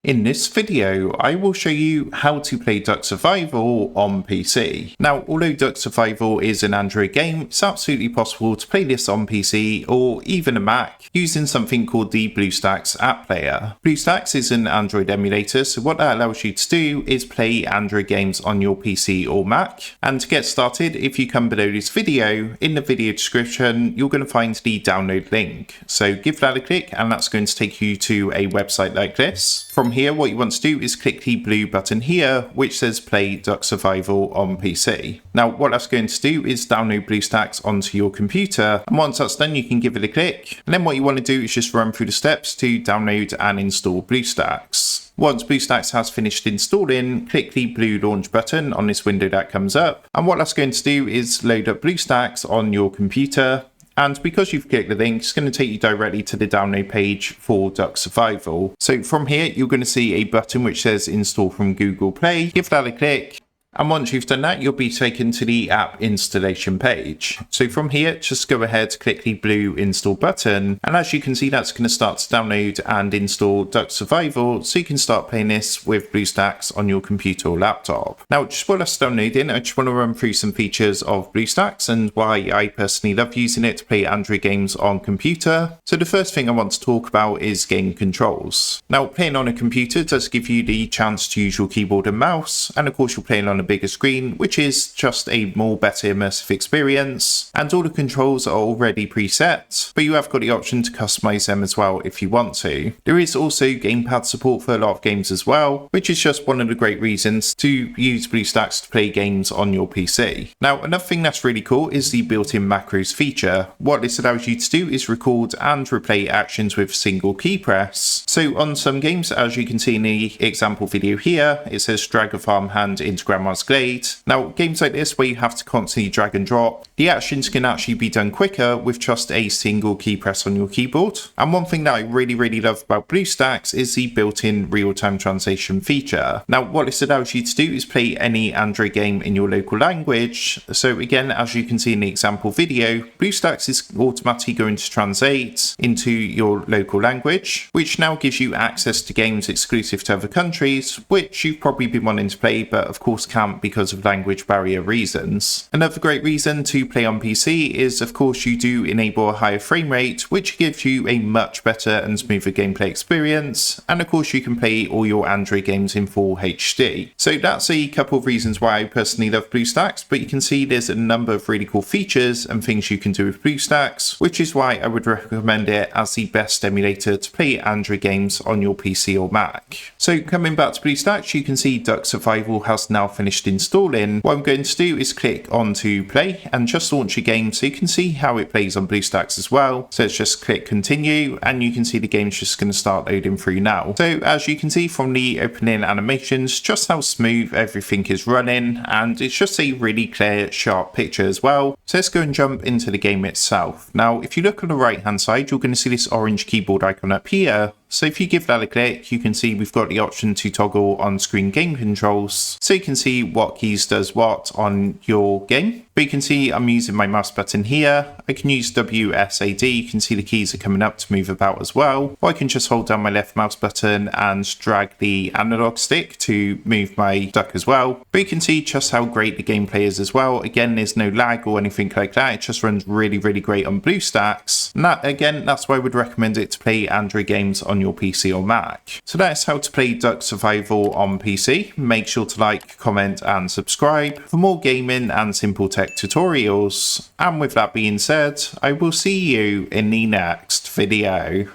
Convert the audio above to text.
In this video, I will show you how to play Duck Survival on PC. Now, although Duck Survival is an Android game, it's absolutely possible to play this on PC or even a Mac using something called the BlueStacks app player. BlueStacks is an Android emulator, so what that allows you to do is play Android games on your PC or Mac. And to get started, if you come below this video, in the video description, you're going to find the download link. So give that a click and that's going to take you to a website like this. From here, what you want to do is click the blue button here, which says Play Duck Survival on PC. Now, what that's going to do is download BlueStacks onto your computer. And once that's done, you can give it a click. And then what you want to do is just run through the steps to download and install BlueStacks. Once BlueStacks has finished installing, click the blue launch button on this window that comes up. And what that's going to do is load up BlueStacks on your computer. And because you've clicked the link, it's going to take you directly to the download page for Duck Survival. So from here, you're going to see a button which says install from Google Play. Give that a click. And once you've done that, you'll be taken to the app installation page. So from here, just go ahead, click the blue install button. And as you can see, that's going to start to download and install Duck Survival. So you can start playing this with BlueStacks on your computer or laptop. Now, just while that's downloading, I just want to run through some features of BlueStacks and why I personally love using it to play Android games on computer. So the first thing I want to talk about is game controls. Now, playing on a computer does give you the chance to use your keyboard and mouse. And of course, you're playing on a bigger screen, which is just a more better immersive experience, and all the controls are already preset, but you have got the option to customize them as well if you want to. There is also gamepad support for a lot of games as well, which is just one of the great reasons to use BlueStacks to play games on your PC. Now, another thing that's really cool is the built-in macros feature. What this allows you to do is record and replay actions with single key press. So on some games, as you can see in the example video here, it says drag a farmhand into grandma's glade. Now, games like this where you have to constantly drag and drop, the actions can actually be done quicker with just a single key press on your keyboard. And one thing that I really love about BlueStacks is the built-in real-time translation feature. Now, what this allows you to do is play any Android game in your local language. So again, as you can see in the example video, BlueStacks is automatically going to translate into your local language, which now gives you access to games exclusive to other countries, which you've probably been wanting to play, but of course can't because of language barrier reasons. Another great reason to play on PC is, of course, you do enable a higher frame rate, which gives you a much better and smoother gameplay experience. And of course, you can play all your Android games in full HD. So that's a couple of reasons why I personally love BlueStacks, but you can see there's a number of really cool features and things you can do with BlueStacks, which is why I would recommend it as the best emulator to play Android games on your PC or Mac. So coming back to BlueStacks, you can see Duck Survival has now finished installing. What I'm going to do is click on to play and just launch a game so you can see how it plays on BlueStacks as well. So let's just click continue and you can see the game's just going to start loading through now. So as you can see from the opening animations, just how smooth everything is running, and it's just a really clear, sharp picture as well. So let's go and jump into the game itself. Now, if you look on the right hand side, you're going to see this orange keyboard icon up here. So if you give that a click, you can see we've got the option to toggle on-screen game controls, so you can see what keys does what on your game. But you can see I'm using my mouse button here. I can use WSAD, you can see the keys are coming up to move about as well. Or I can just hold down my left mouse button and drag the analog stick to move my duck as well. But you can see just how great the gameplay is as well. Again, there's no lag or anything like that. It just runs really great on BlueStacks. And that, again, that's why I would recommend it to play Android games on your PC or Mac. So that's how to play Duck Survival on PC. Make sure to like, comment and subscribe for more gaming and simple tech tutorials. And with that being said, I will see you in the next video.